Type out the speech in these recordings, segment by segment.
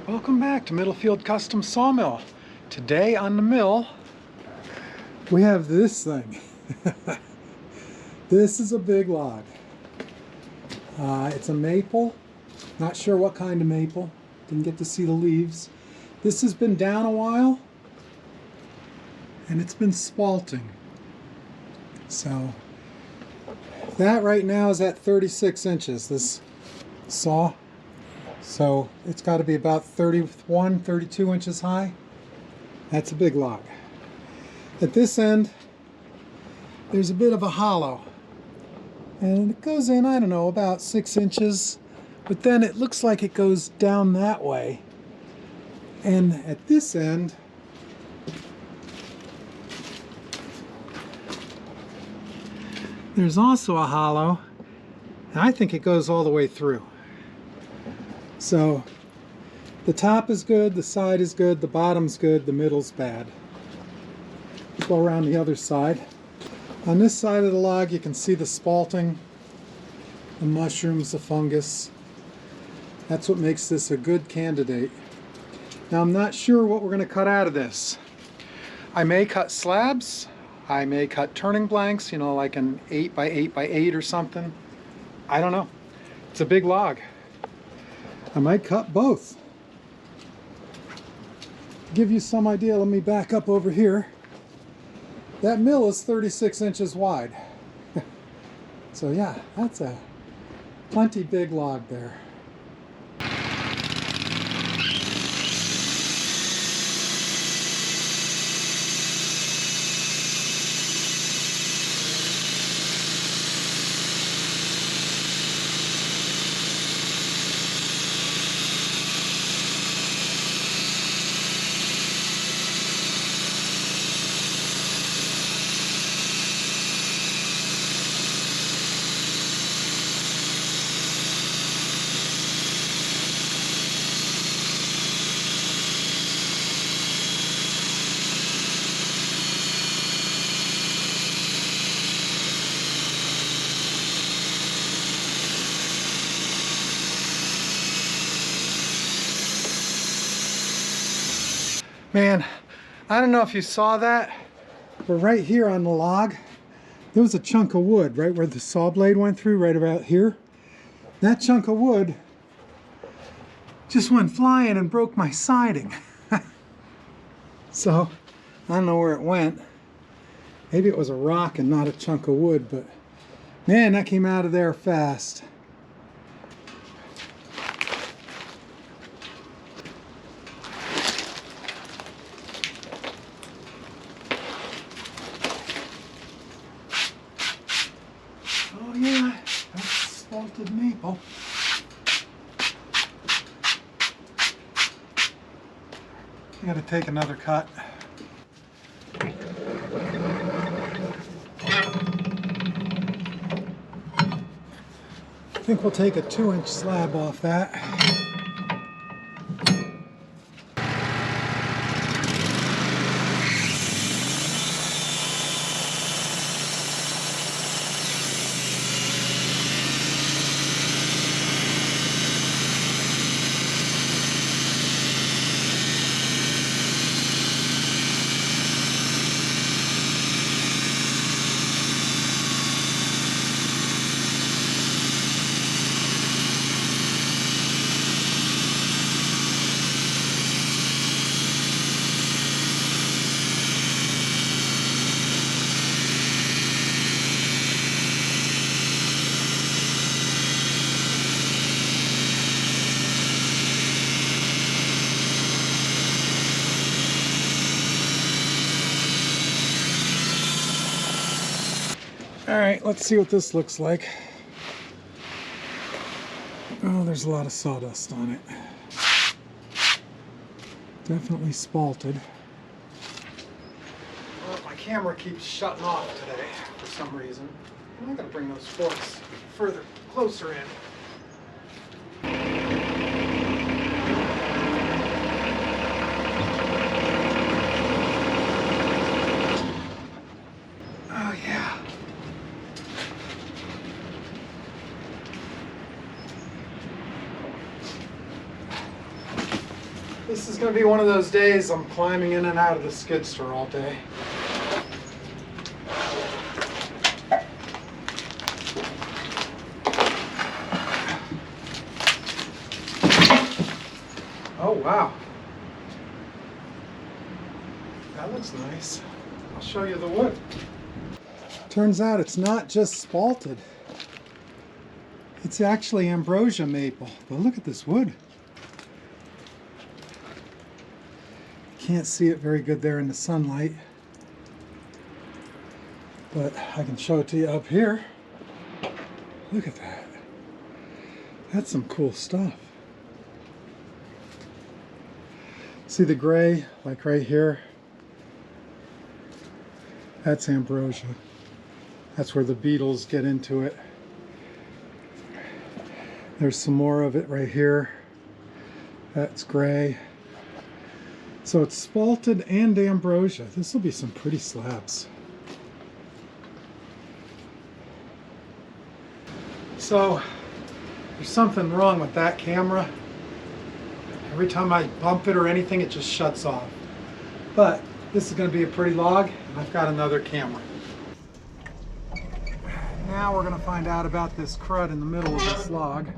Welcome back to Middlefield Custom Sawmill. Today on the mill, we have this thing. This is a big log. It's a maple. Not sure what kind of maple. Didn't get to see the leaves. This has been down a while, and it's been spalting. So that right now is at 36 inches, this saw. So it's got to be about 31, 32 inches high. That's a big log. At this end, there's a bit of a hollow. And it goes in, I don't know, about 6 inches. But then it looks like it goes down that way. And at this end, there's also a hollow. And I think it goes all the way through. So the top is good, the side is good, the bottom's good, the middle's bad. Go around the other side. On this side of the log you can see the spalting, the mushrooms, the fungus. That's what makes this a good candidate. Now I'm not sure what we're going to cut out of this. I may cut slabs, I may cut turning blanks, you know, like an 8 by 8 by 8 or something. I don't know. It's a big log. I might cut both. To give you some idea, let me back up over here. That mill is 36 inches wide. So yeah, that's a plenty big log there. Man, I don't know if you saw that, but right here on the log, there was a chunk of wood right where the saw blade went through, right about here. That chunk of wood just went flying and broke my siding. So, I don't know where it went. Maybe it was a rock and not a chunk of wood, but man, that came out of there fast. Oh yeah, that's spalted maple. I gotta take another cut. I think we'll take a 2-inch slab off that. Alright, let's see what this looks like. Oh, there's a lot of sawdust on it. Definitely spalted. Well, my camera keeps shutting off today for some reason. I'm going to bring those forks further, closer in. Oh yeah. This is going to be one of those days I'm climbing in and out of the skid steer all day. Oh wow, that looks nice. I'll show you the wood. Turns out it's not just spalted. It's actually ambrosia maple. But look at this wood. Can't see it very good there in the sunlight, but I can show it to you up here. Look at that. That's some cool stuff. See the gray, like right here? That's ambrosia. That's where the beetles get into it. There's some more of it right here. That's gray. So it's spalted and ambrosia. This will be some pretty slabs. So there's something wrong with that camera. Every time I bump it or anything, it just shuts off. But this is going to be a pretty log, and I've got another camera. Now we're going to find out about this crud in the middle of this log.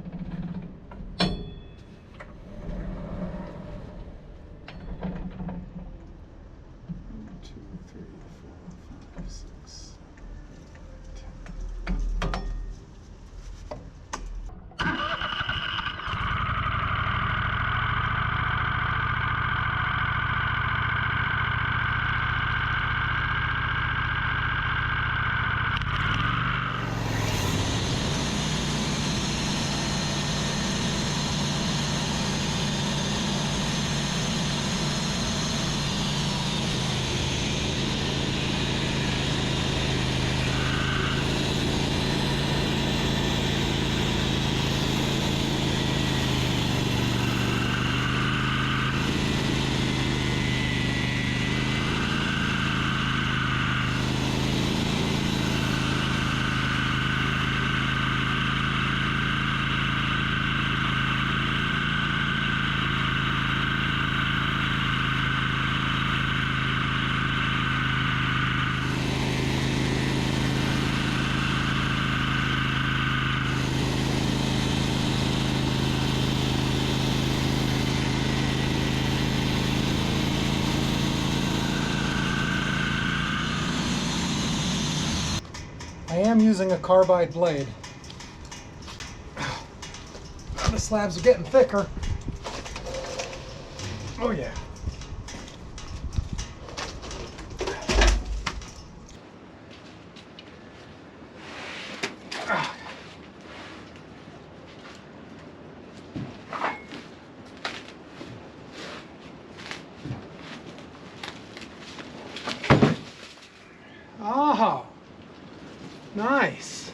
6. I am using a carbide blade. The slabs are getting thicker. Oh yeah. Oh, nice.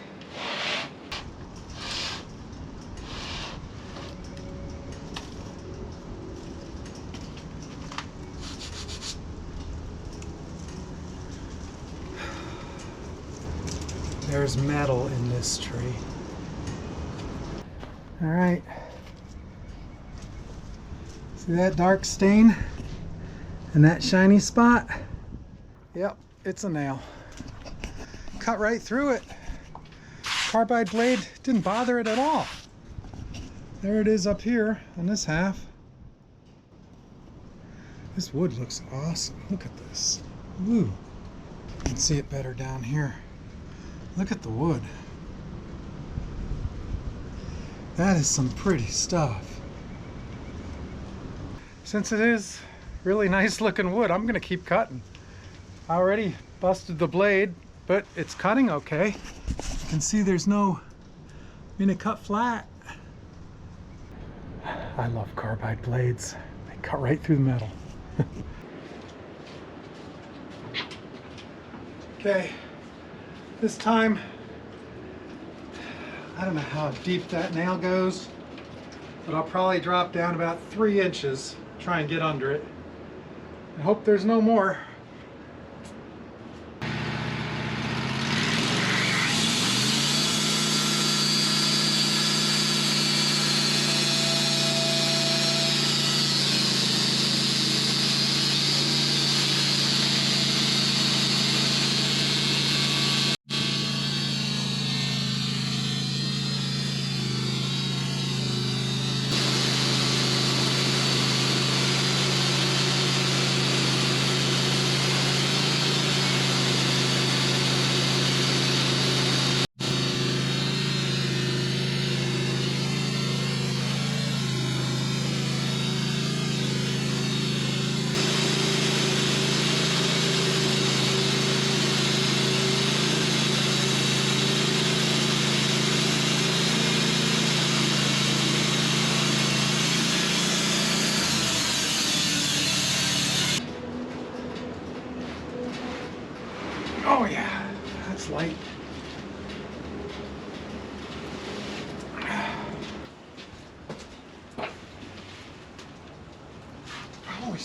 There's metal in this tree. All right. See that dark stain and that shiny spot? Yep, it's a nail. Cut right through it. Carbide blade didn't bother it at all. There it is up here on this half. This wood looks awesome. Look at this. Ooh. You can see it better down here. Look at the wood. That is some pretty stuff. Since it is really nice looking wood, I'm gonna keep cutting. I already busted the blade, but it's cutting okay. You can see there's no, I mean, it cut flat. I love carbide blades. They cut right through the metal. Okay, this time, I don't know how deep that nail goes, but I'll probably drop down about 3 inches, try and get under it. I hope there's no more.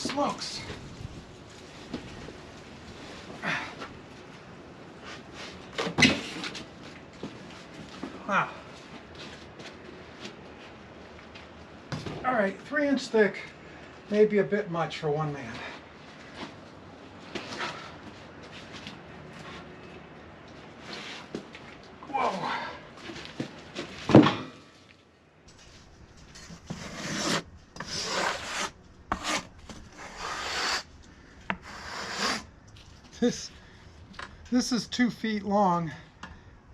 smokes. Wow. All right, 3-inch thick, maybe a bit much for one man. Whoa. This is 2 feet long.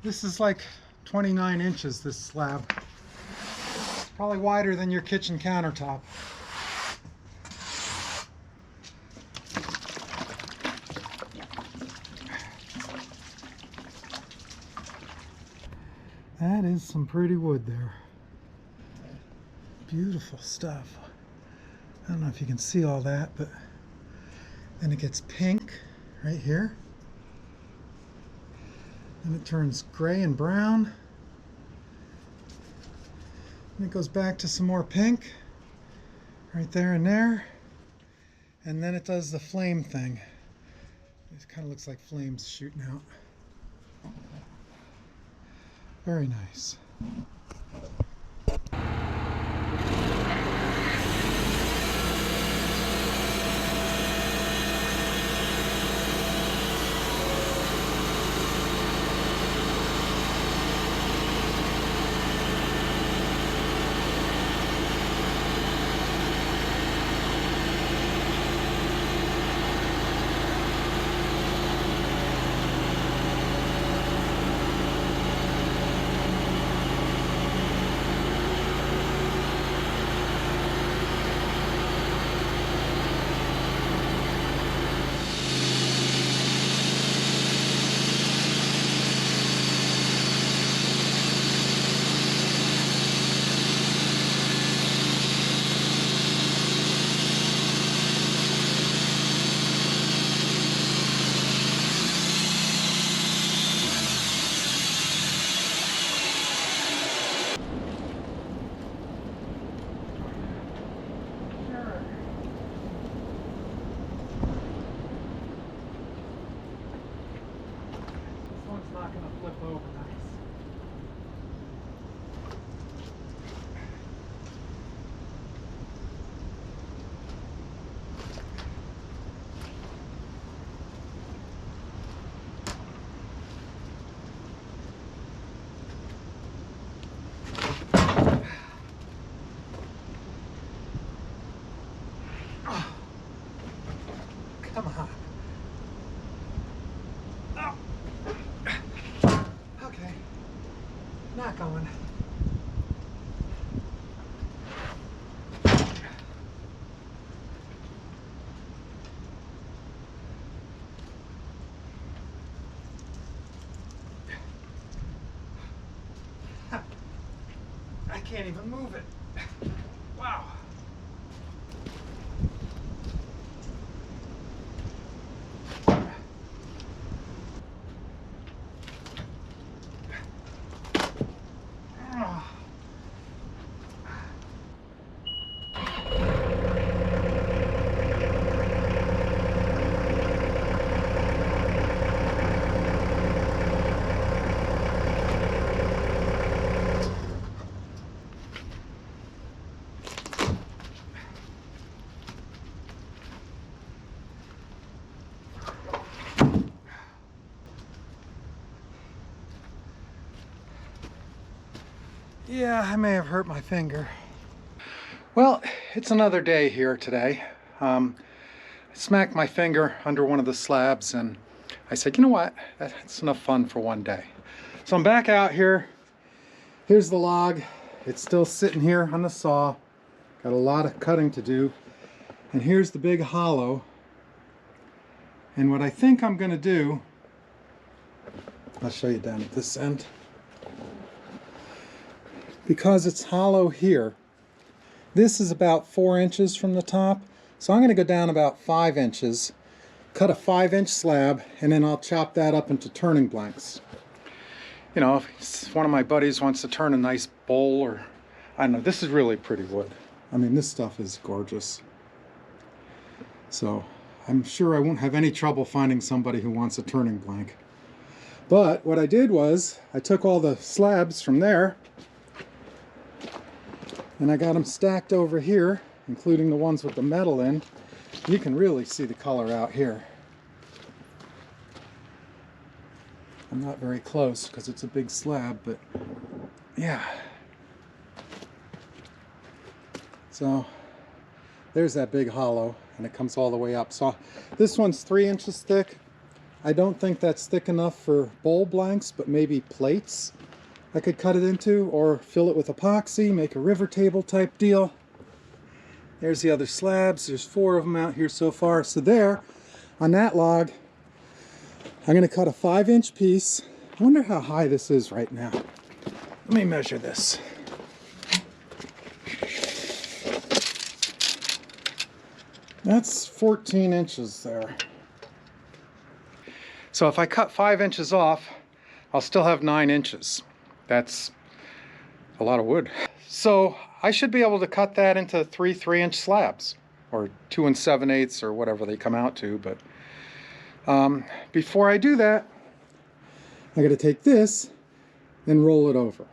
This is like 29 inches, this slab. It's probably wider than your kitchen countertop. That is some pretty wood there. Beautiful stuff. I don't know if you can see all that, but then it gets pink right here. Then it turns gray and brown. And it goes back to some more pink right there and there. And then it does the flame thing. It kind of looks like flames shooting out. Very nice. Not going to flip over nice. Oh, come on. Not going. I can't even move it. Wow. Yeah, I may have hurt my finger. Well, it's another day here today. I smacked my finger under one of the slabs and I said, you know what, that's enough fun for one day. So I'm back out here. Here's the log. It's still sitting here on the saw. Got a lot of cutting to do. And here's the big hollow. And what I think I'm going to do, I'll show you down at this end. Because it's hollow here, this is about 4 inches from the top. So I'm going to go down about 5 inches, cut a 5-inch slab, and then I'll chop that up into turning blanks. You know, if one of my buddies wants to turn a nice bowl, or I don't know, this is really pretty wood. I mean, this stuff is gorgeous. So I'm sure I won't have any trouble finding somebody who wants a turning blank. But what I did was I took all the slabs from there and I got them stacked over here, including the ones with the metal in. You can really see the color out here. I'm not very close because it's a big slab, but yeah. So there's that big hollow, and it comes all the way up. So this one's 3 inches thick. I don't think that's thick enough for bowl blanks, but maybe plates I could cut it into, or fill it with epoxy, make a river table type deal. There's the other slabs. There's 4 of them out here so far. So there, on that log, I'm going to cut a 5-inch piece. I wonder how high this is right now. Let me measure this. That's 14 inches there. So if I cut 5 inches off, I'll still have 9 inches. That's a lot of wood. So I should be able to cut that into 3 3-inch slabs, or 2 7/8 or whatever they come out to. But before I do that, I got to take this and roll it over.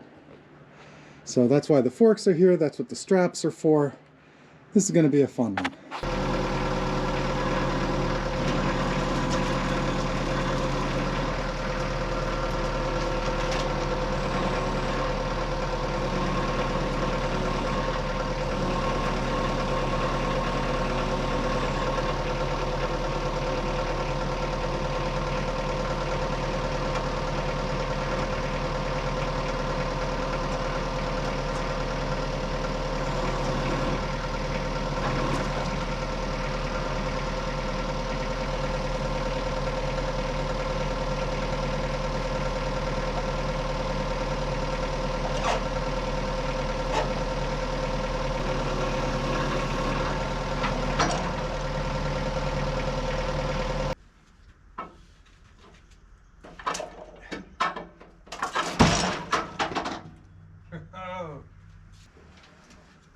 So that's why the forks are here. That's what the straps are for. This is going to be a fun one.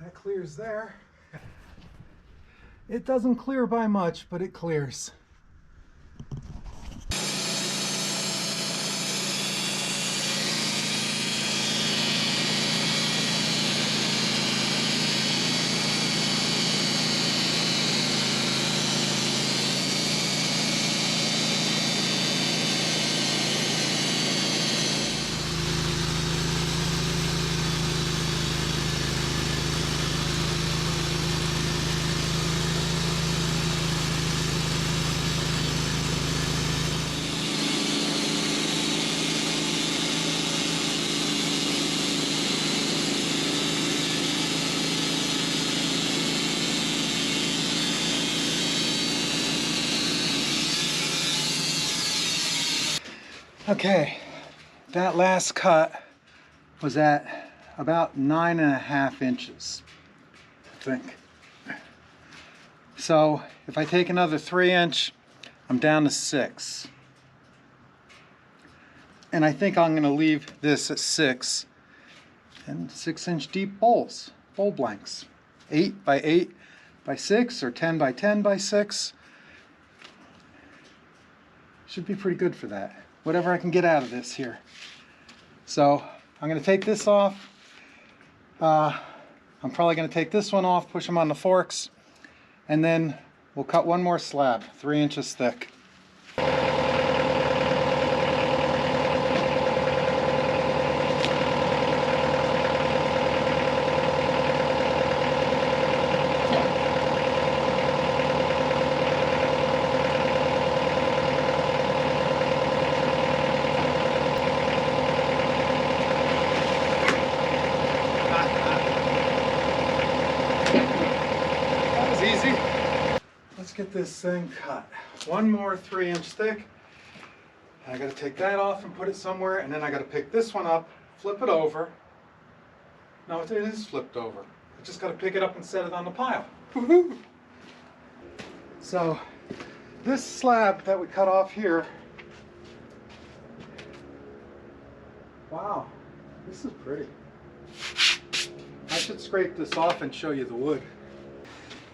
That clears there. It doesn't clear by much, but it clears. Okay, that last cut was at about 9.5 inches, I think. So if I take another 3-inch, I'm down to 6. And I think I'm going to leave this at 6 and 6-inch deep bowls, bowl blanks. 8 by 8 by 6 or 10 by 10 by 6. Should be pretty good for that. Whatever I can get out of this here. So I'm going to take this off. I'm probably going to take this one off, push them on the forks, and then we'll cut one more slab, 3 inches thick. Let's get this thing cut. One more 3-inch thick. I got to take that off and put it somewhere, and then I got to pick this one up, flip it over. No, it is flipped over. I just got to pick it up and set it on the pile. Woohoo! So this slab that we cut off here, wow, this is pretty. I should scrape this off and show you the wood.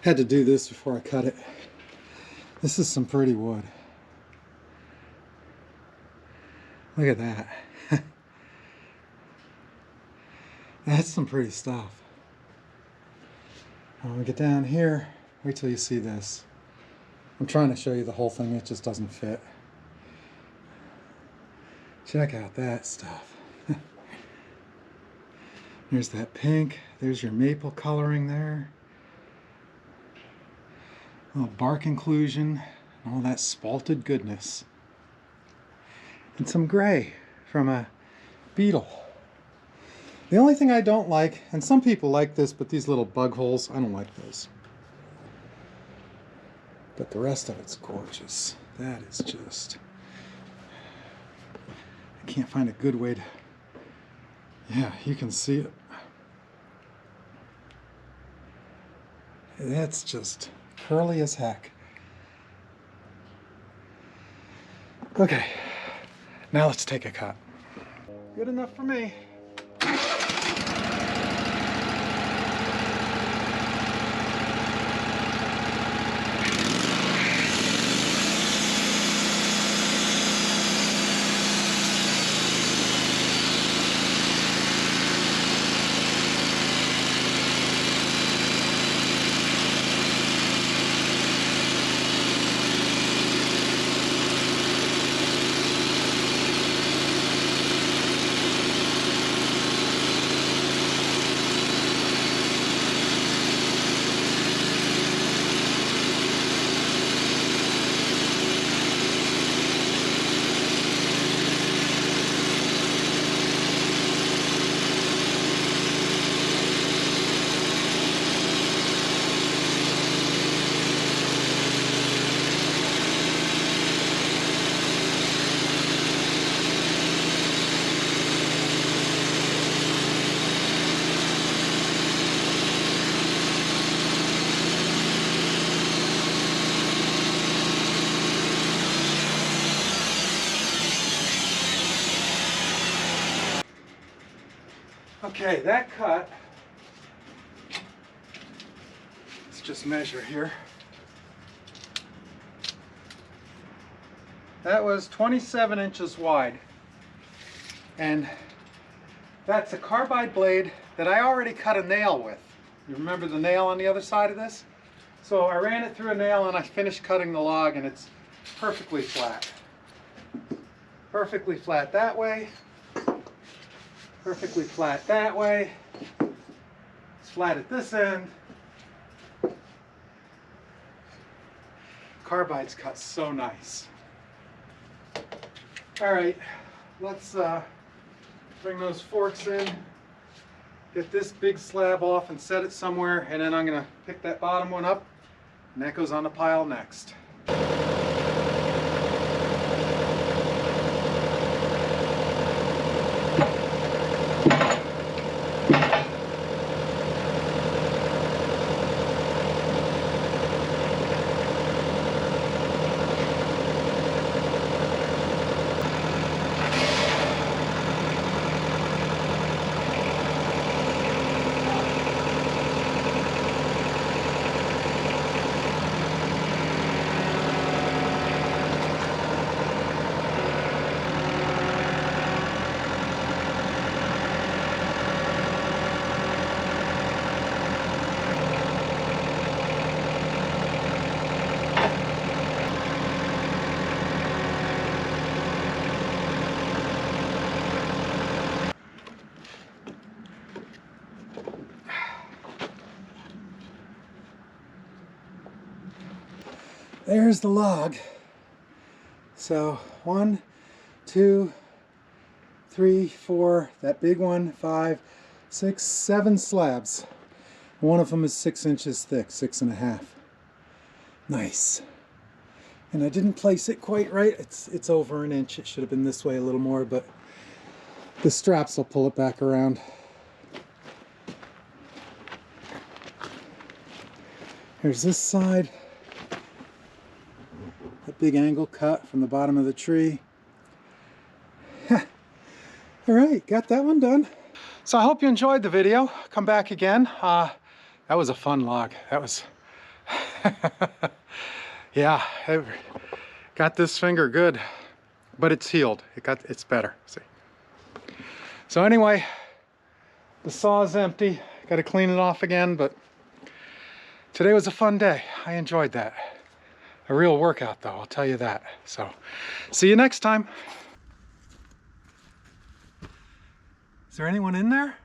Had to do this before I cut it. This is some pretty wood. Look at that. That's some pretty stuff. When we get down here, wait till you see this. I'm trying to show you the whole thing, it just doesn't fit. Check out that stuff. There's that pink, there's your maple coloring there. A little bark inclusion, and all that spalted goodness. And some gray from a beetle. The only thing I don't like, and some people like this, but these little bug holes, I don't like those. But the rest of it's gorgeous. That is just... I can't find a good way to... Yeah, you can see it. That's just curly as heck. Okay, now let's take a cut. Good enough for me. Okay, that cut, let's just measure here. That was 27 inches wide. And that's a carbide blade that I already cut a nail with. You remember the nail on the other side of this? So I ran it through a nail and I finished cutting the log, and it's perfectly flat. Perfectly flat that way. Perfectly flat that way. It's flat at this end. Carbide's cut so nice. All right, let's bring those forks in, get this big slab off and set it somewhere, and then I'm gonna pick that bottom one up, and that goes on the pile next. There's the log. So 1, 2, 3, 4, that big one, 5, 6, 7 slabs. One of them is 6 inches thick, 6.5. Nice. And I didn't place it quite right. It's over an inch. It should have been this way a little more, but the straps will pull it back around. Here's this side. A big angle cut from the bottom of the tree. All right, got that one done. So I hope you enjoyed the video. Come back again. That was a fun log. That was, Yeah, I got this finger good, but it's healed. It's better. See. So anyway, the saw is empty. Got to clean it off again, but today was a fun day. I enjoyed that. A real workout though, I'll tell you that. So, see you next time. Is there anyone in there?